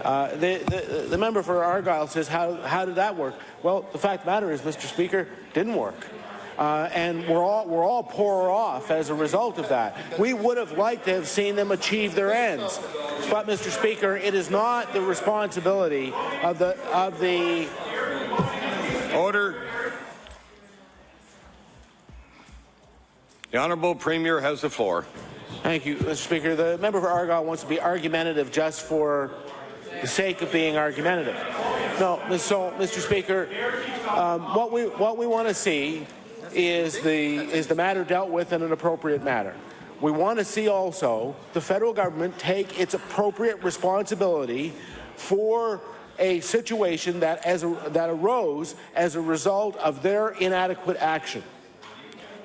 C: the member for Argyle says, how did that work? Well, the fact of the matter is, Mr. Speaker, didn't work. And we're all poorer off as a result of that. We would have liked to have seen them achieve their ends. But, Mr. Speaker, it is not the responsibility of the
B: Order. The Honourable Premier has the floor.
C: Thank you, Mr. Speaker. The member for Argyle wants to be argumentative just for the sake of being argumentative. No, so, Mr. Speaker, what we want to see is the matter dealt with in an appropriate manner. We want to see also the federal government take its appropriate responsibility for a situation that arose as a result of their inadequate action.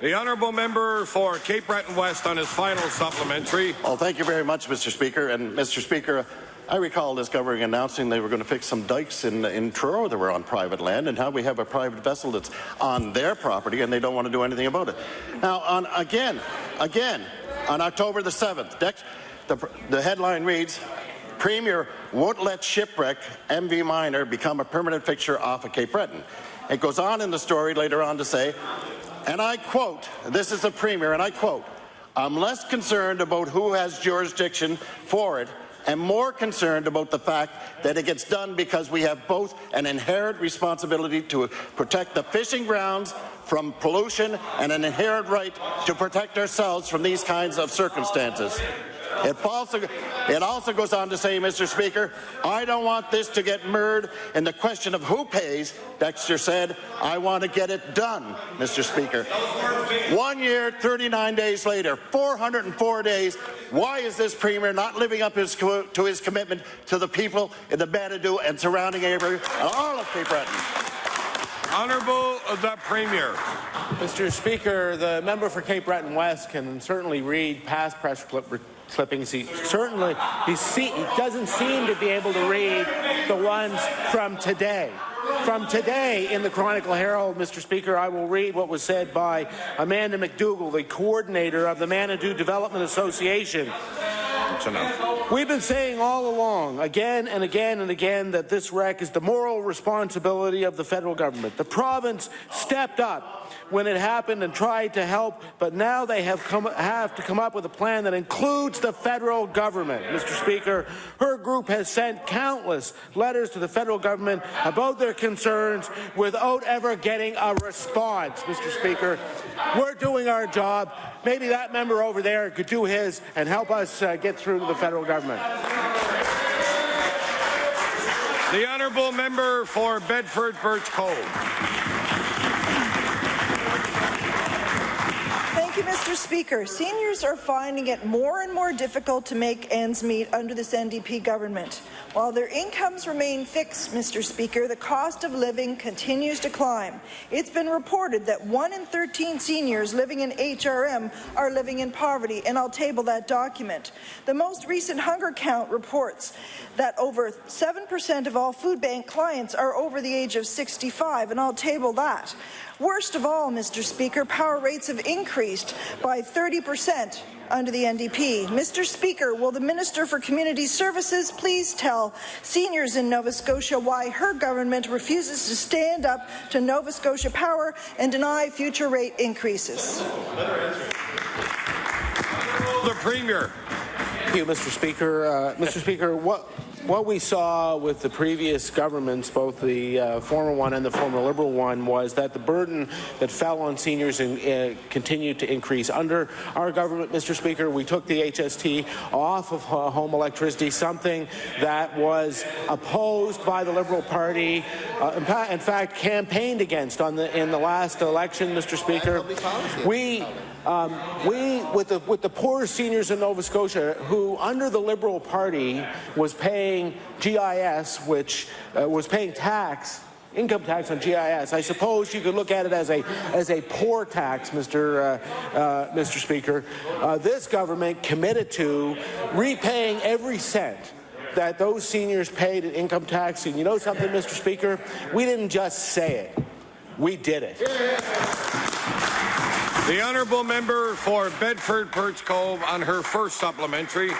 B: The honourable member for Cape Breton West on his final supplementary.
J: Well, thank you very much, Mr. Speaker. And Mr. Speaker, I recall this government announcing they were going to fix some dikes in Truro that were on private land, and how we have a private vessel that's on their property and they don't want to do anything about it. Now, again, on October the 7th, the headline reads, Premier won't let shipwreck MV Minor become a permanent fixture off of Cape Breton. It goes on in the story later on to say, and I quote, this is the Premier, and I quote, I'm less concerned about who has jurisdiction for it and more concerned about the fact that it gets done because we have both an inherent responsibility to protect the fishing grounds from pollution and an inherent right to protect ourselves from these kinds of circumstances. It also goes on to say, Mr. Speaker, I don't want this to get mired in the question of who pays. Dexter said, I want to get it done, Mr. Speaker. 1 year, 39 days later, 404 days, why is this Premier not living up to his commitment to the people in the Manitou and surrounding area and all of Cape Breton?
B: Honourable the Premier.
C: Mr. Speaker, the member for Cape Breton West can certainly read past press clippings. He doesn't seem to be able to read the ones from today. From today in the Chronicle Herald, Mr. Speaker, I will read what was said by Amanda McDougall, the coordinator of the Manitou Development Association.
B: That's enough.
C: We've been saying all along, again and again and again, that this wreck is the moral responsibility of the federal government. The province stepped up when it happened and tried to help, but now they have to come up with a plan that includes the federal government. Mr. Speaker, her group has sent countless letters to the federal government about their concerns without ever getting a response. Mr. Speaker, we're doing our job. Maybe that member over there could do his and help us get through to the federal government.
B: The honourable member for Bedford Birch Cove.
L: Thank you, Mr. Speaker. Seniors are finding it more and more difficult to make ends meet under this NDP government. While their incomes remain fixed, Mr. Speaker, the cost of living continues to climb. It's been reported that 1 in 13 seniors living in HRM are living in poverty, and I'll table that document. The most recent hunger count reports that over 7% of all food bank clients are over the age of 65, and I'll table that. Worst of all, Mr. Speaker, power rates have increased by 30% under the NDP. Mr. Speaker, will the Minister for Community Services please tell seniors in Nova Scotia why her government refuses to stand up to Nova Scotia Power and deny future rate increases?
B: The Premier.
C: Thank you, Mr. Speaker. Mr. Speaker, what we saw with the previous governments, both the former one and the former Liberal one, was that the burden that fell on seniors continued to increase. Under our government, Mr. Speaker, we took the HST off of home electricity, something that was opposed by the Liberal Party, in fact, campaigned against in the last election, Mr. Speaker. With the poor seniors in Nova Scotia, who under the Liberal Party was paying GIS, which was paying income tax on GIS. I suppose you could look at it as a poor tax, Mr. Speaker. This government committed to repaying every cent that those seniors paid in income tax. And you know something, Mr. Speaker? We didn't just say it. We did it.
B: The honourable member for Bedford Birch Cove on her first supplementary.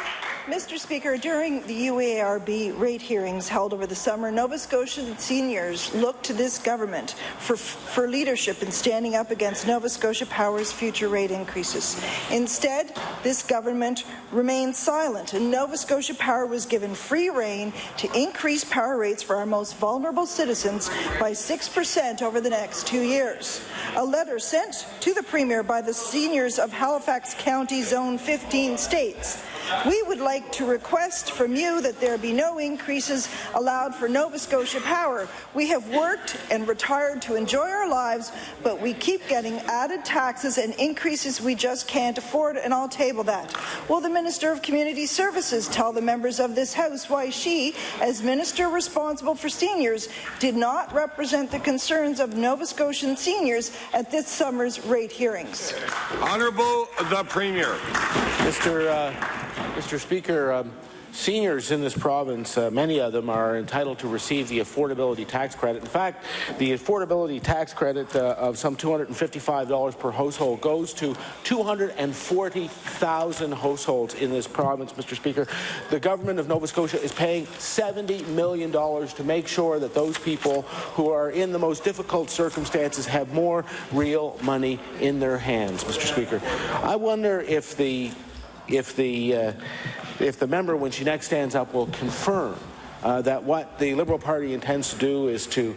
L: Mr. Speaker, during the UARB rate hearings held over the summer, Nova Scotian seniors looked to this government for leadership in standing up against Nova Scotia Power's future rate increases. Instead, this government remained silent, and Nova Scotia Power was given free rein to increase power rates for our most vulnerable citizens by 6% over the next 2 years. A letter sent to the Premier by the seniors of Halifax County Zone 15 states, "We would like to request from you that there be no increases allowed for Nova Scotia Power. We have worked and retired to enjoy our lives, but we keep getting added taxes and increases we just can't afford," and I'll table that. Will the Minister of Community Services tell the members of this House why she, as Minister responsible for seniors, did not represent the concerns of Nova Scotian seniors at this summer's rate hearings?
B: Honourable the Premier.
C: Mr. Speaker, seniors in this province, many of them are entitled to receive the affordability tax credit. In fact, the affordability tax credit of some $255 per household goes to 240,000 households in this province, Mr. Speaker. The government of Nova Scotia is paying $70 million to make sure that those people who are in the most difficult circumstances have more real money in their hands, Mr. Speaker. I wonder if the member, when she next stands up, will confirm that what the Liberal Party intends to do is to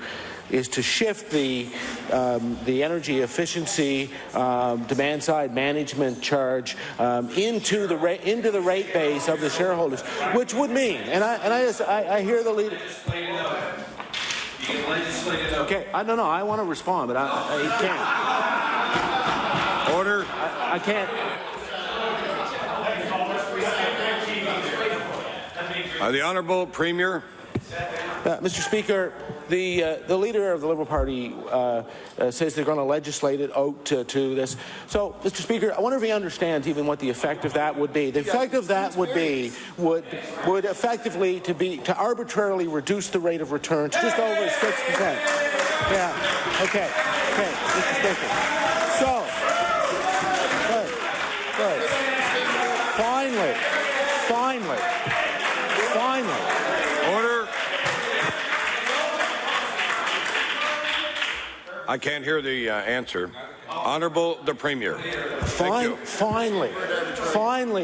C: shift the energy efficiency demand side management charge into the rate base of the shareholders, which would mean, I hear the leader. Okay, no, I want to respond, but I can't.
B: Order.
C: I can't.
B: The Honourable Premier.
C: Mr. Speaker, the leader of the Liberal Party says they're going to legislate it out to this. So, Mr. Speaker, I wonder if he understands even what the effect of that would be. The effect of that would effectively to arbitrarily reduce the rate of return to just over 6%. Yeah. Okay, Mr. Speaker. So, good. Finally.
B: Order. I can't hear the answer. Honourable the Premier.
C: Finally,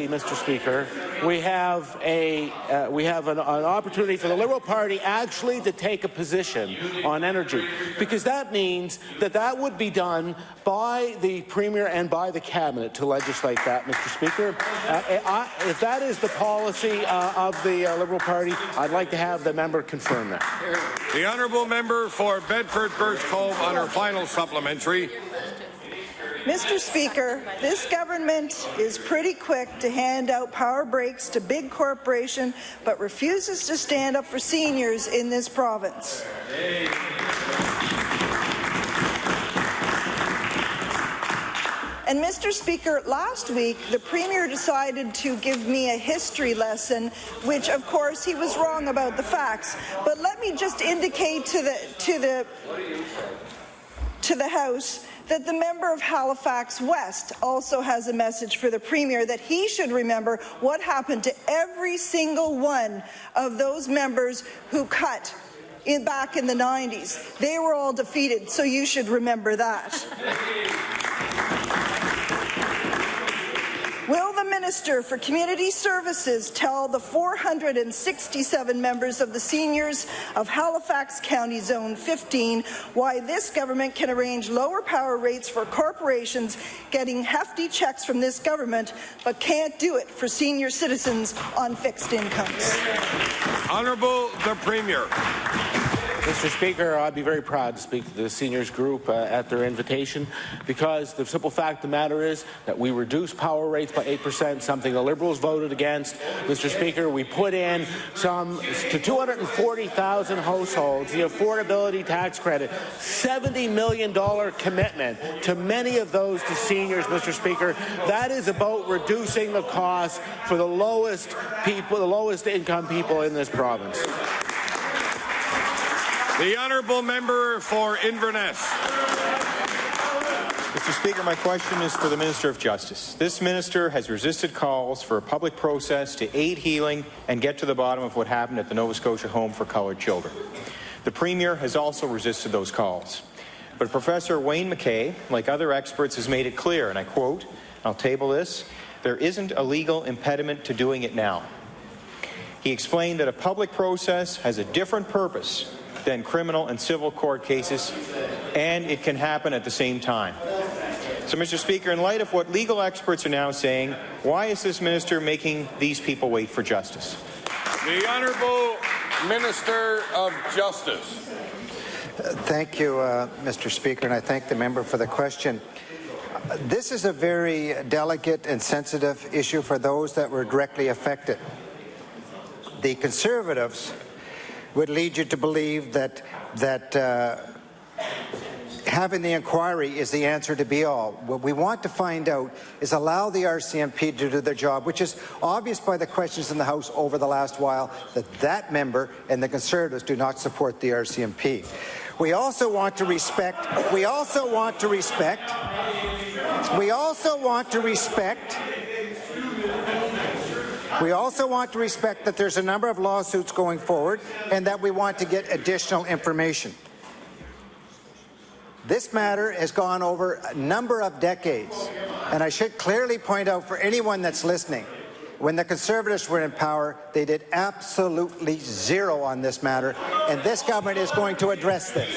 C: Mr. Speaker, we have an opportunity for the Liberal Party actually to take a position on energy, because that means that would be done by the Premier and by the Cabinet to legislate that, Mr. Speaker. If that is the policy of the Liberal Party, I'd like to have the member confirm that.
B: The honourable member for Bedford Birch Cove on her final supplementary.
L: Mr. Speaker, this government is pretty quick to hand out power breaks to big corporations, but refuses to stand up for seniors in this province. And Mr. Speaker, last week the Premier decided to give me a history lesson, which of course he was wrong about the facts. But let me just indicate to the House that the member of Halifax West also has a message for the Premier, that he should remember what happened to every single one of those members who cut back in the 90s. They were all defeated, so you should remember that. Will the Minister for Community Services tell the 467 members of the seniors of Halifax County Zone 15 why this government can arrange lower power rates for corporations getting hefty checks from this government, but can't do it for senior citizens on fixed incomes?
B: Honourable the Premier.
C: Mr. Speaker, I'd be very proud to speak to the seniors group at their invitation, because the simple fact of the matter is that we reduced power rates by 8%, something the Liberals voted against. Mr. Speaker, we put in to 240,000 households the affordability tax credit, $70 million commitment to many of those to seniors, Mr. Speaker. That is about reducing the cost for the lowest income people in this province.
B: The honourable member for Inverness.
M: Mr. Speaker, my question is for the Minister of Justice. This minister has resisted calls for a public process to aid healing and get to the bottom of what happened at the Nova Scotia Home for Coloured Children. The Premier has also resisted those calls. But Professor Wayne McKay, like other experts, has made it clear, and I quote, I'll table this, there isn't a legal impediment to doing it now. He explained that a public process has a different purpose than criminal and civil court cases, and it can happen at the same time. So, Mr. Speaker, in light of what legal experts are now saying, why is this minister making these people wait for justice?
B: The Honourable Minister of Justice.
N: Thank you, Mr. Speaker, and I thank the member for the question. This is a very delicate and sensitive issue for those that were directly affected. The Conservatives would lead you to believe that having the inquiry is the answer to be all. What we want to find out is allow the RCMP to do their job, which is obvious by the questions in the House over the last while that member and the Conservatives do not support the RCMP. We also want to respect that there's a number of lawsuits going forward and that we want to get additional information. This matter has gone over a number of decades, and I should clearly point out for anyone that's listening, when the Conservatives were in power, they did absolutely zero on this matter, and this government is going to address this.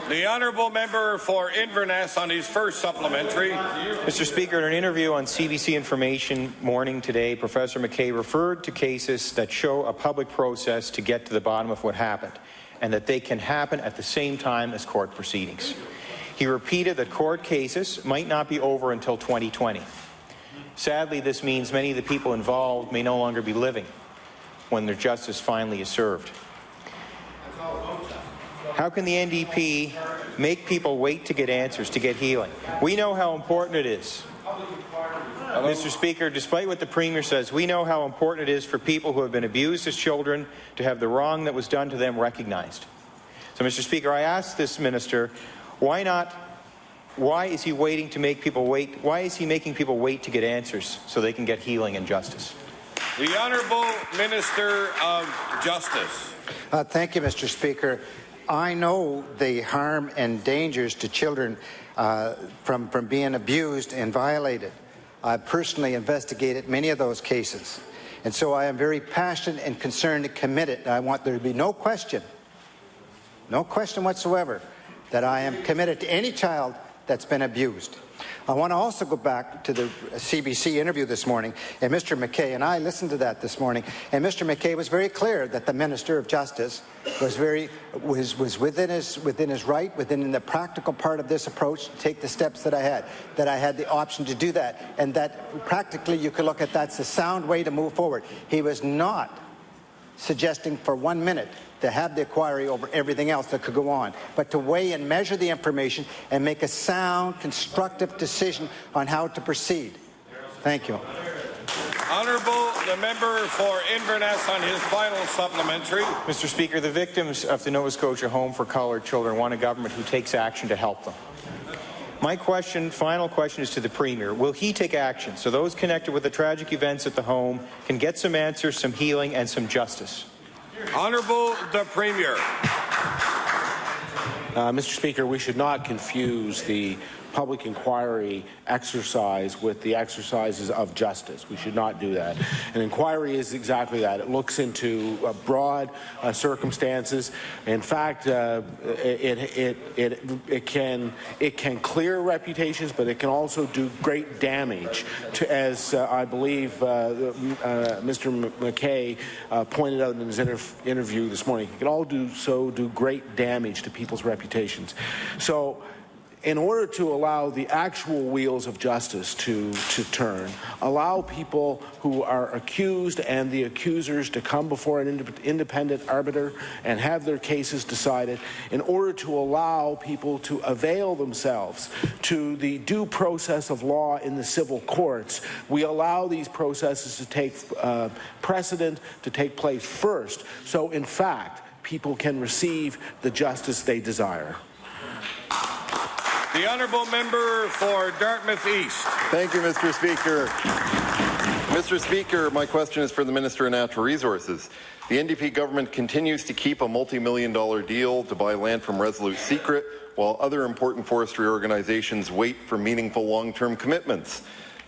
B: The honourable member for Inverness on his first supplementary.
M: Mr. Speaker, in an interview on CBC Information Morning today, Professor McKay referred to cases that show a public process to get to the bottom of what happened, and that they can happen at the same time as court proceedings. He repeated that court cases might not be over until 2020. Sadly, this means many of the people involved may no longer be living when their justice finally is served. How can the NDP make people wait to get answers, to get healing? We know how important it is. Mr. Speaker, despite what the Premier says, we know how important it is for people who have been abused as children to have the wrong that was done to them recognized. So, Mr. Speaker, I ask this minister, why is he waiting to make people wait? Why is he making people wait to get answers so they can get healing and justice?
B: The Honourable Minister of Justice.
N: Thank you, Mr. Speaker. I know the harm and dangers to children from being abused and violated. I've personally investigated many of those cases. And so I am very passionate and concerned and committed. I want there to be no question whatsoever, that I am committed to any child that's been abused. I want to also go back to the CBC interview this morning, and Mr. McKay, and I listened to that this morning, and Mr. McKay was very clear that the Minister of Justice was within his right, within the practical part of this approach, to take the steps that I had the option to do that, and that practically you could look at that's a sound way to move forward. He was not suggesting for 1 minute to have the inquiry over everything else that could go on, but to weigh and measure the information and make a sound, constructive decision on how to proceed. Thank you.
B: Honourable, the member for Inverness on his final supplementary.
M: Mr. Speaker, the victims of the Nova Scotia Home for Coloured Children want a government who takes action to help them. My final question is to the Premier. Will he take action so those connected with the tragic events at the home can get some answers, some healing and some justice?
B: Honourable the Premier.
C: Mr. Speaker, we should not confuse the public inquiry exercise with the exercises of justice. We should not do that. An inquiry is exactly that. It looks into broad circumstances. In fact, it can clear reputations, but it can also do great damage to, as I believe Mr. McKay pointed out in his interview this morning. It can all do great damage to people's reputations. So, in order to allow the actual wheels of justice to turn, allow people who are accused and the accusers to come before an independent arbiter and have their cases decided, in order to allow people to avail themselves to the due process of law in the civil courts, we allow these processes to take precedent, to take place first, so in fact people can receive the justice they desire.
B: The honourable member for Dartmouth East.
E: Thank you, Mr. Speaker. Mr. Speaker, my question is for the Minister of Natural Resources. The NDP government continues to keep a multi-million-dollar deal to buy land from Resolute secret, while other important forestry organizations wait for meaningful long-term commitments.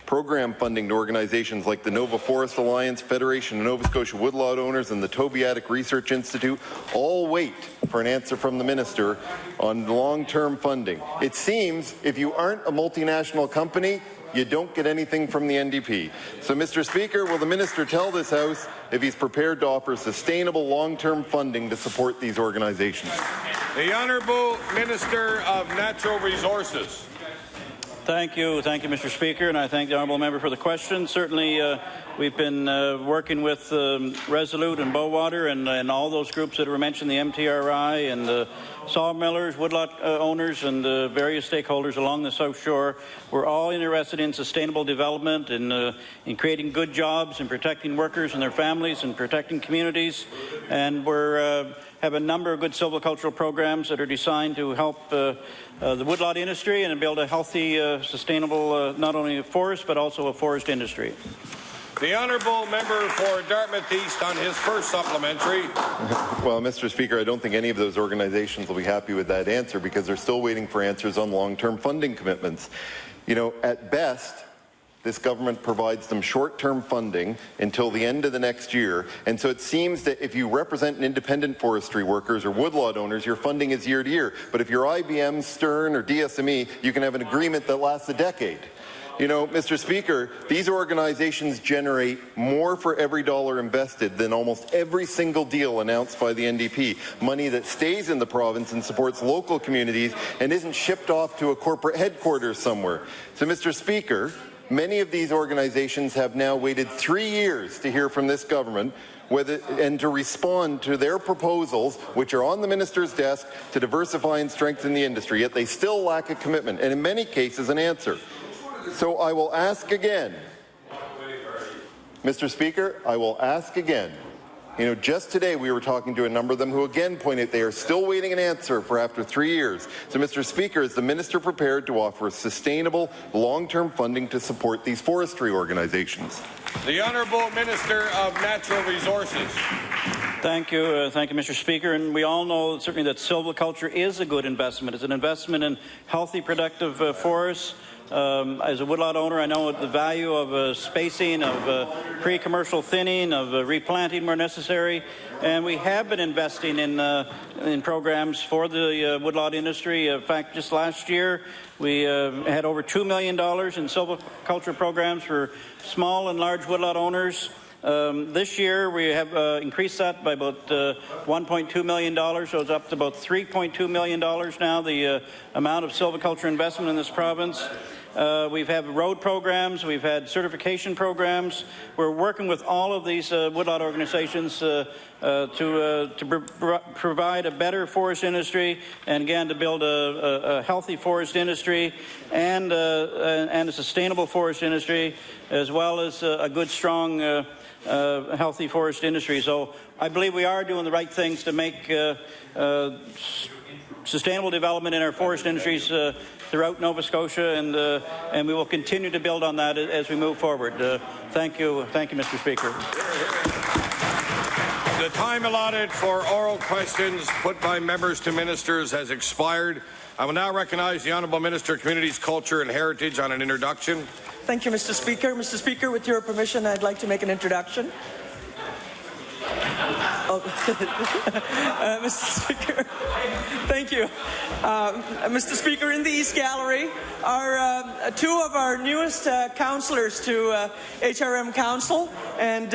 E: Program funding to organizations like the Nova Forest Alliance, Federation of Nova Scotia Woodlot Owners, and the Tobiatic Research Institute all wait for an answer from the Minister on long-term funding. It seems if you aren't a multinational company, you don't get anything from the NDP. So, Mr. Speaker, will the Minister tell this House if he's prepared to offer sustainable long-term funding to support these organizations?
B: The Honourable Minister of Natural Resources.
O: Thank you, Mr. Speaker, and I thank the honourable member for the question. Certainly, we've been working with Resolute and Bowater and all those groups that were mentioned, the MTRI and the sawmillers, woodlot owners, and various stakeholders along the South Shore. We're all interested in sustainable development and in creating good jobs and protecting workers and their families and protecting communities. And we're have a number of good silvicultural programs that are designed to help the woodlot industry and build a healthy, sustainable, not only a forest, but also a forest industry.
B: The honourable member for Dartmouth East on his first supplementary.
E: Well, Mr. Speaker, I don't think any of those organizations will be happy with that answer because they're still waiting for answers on long-term funding commitments. You know, at best, this government provides them short-term funding until the end of the next year, and so it seems that if you represent independent forestry workers or woodlot owners, your funding is year to year. But if you're IBM, Stern, or DSME, you can have an agreement that lasts a decade. You know, Mr. Speaker, these organizations generate more for every dollar invested than almost every single deal announced by the NDP. Money that stays in the province and supports local communities and isn't shipped off to a corporate headquarters somewhere. So, Mr. Speaker, many of these organizations have now waited 3 years to hear from this government and to respond to their proposals, which are on the minister's desk, to diversify and strengthen the industry, yet they still lack a commitment, and in many cases an answer. So I will ask again, Mr. Speaker, I will ask again. You know, just today we were talking to a number of them who again pointed they are still waiting an answer for after 3 years. So, Mr. Speaker, is the minister prepared to offer sustainable, long-term funding to support these forestry organizations?
B: The Honourable Minister of Natural Resources.
O: Thank you, Mr. Speaker. And we all know certainly that silviculture is a good investment. It's an investment in healthy, productive forests. As a woodlot owner, I know the value of spacing, of pre-commercial thinning, of replanting where necessary, and we have been investing in programs for the woodlot industry. In fact, just last year, we had over $2 million in silviculture programs for small and large woodlot owners. This year, we have increased that by about $1.2 million, so it's up to about $3.2 million now, the amount of silviculture investment in this province. We've had road programs, we've had certification programs. We're working with all of these woodlot organizations to provide a better forest industry, and again, to build a healthy forest industry and a sustainable forest industry, as well as a good, strong, healthy forest industry. So I believe we are doing the right things to make sustainable development in our forest industries throughout Nova Scotia, and we will continue to build on that as we move forward. Thank you, Mr. Speaker.
B: The time allotted for oral questions put by members to ministers has expired. I will now recognize the Honourable Minister of Communities, Culture and Heritage on an introduction.
P: Thank you, Mr. Speaker. Mr. Speaker, with your permission, I'd like to make an introduction. Mr. Speaker, thank you. Mr. Speaker, in the East Gallery are two of our newest councillors to HRM Council, and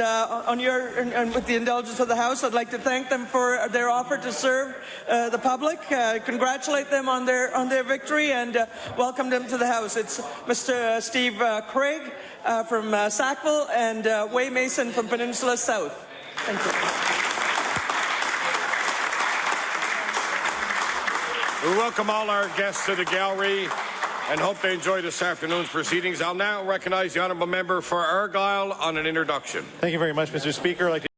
P: with the indulgence of the House, I'd like to thank them for their offer to serve the public, congratulate them on their victory, and welcome them to the House. It's Mr. Steve Craig from Sackville and Way Mason from Peninsula South. Thank you.
B: We welcome all our guests to the gallery and hope they enjoy this afternoon's proceedings. I'll now recognize the Honourable Member for Argyll on an introduction.
F: Thank you very much, Mr. Speaker. I'd like to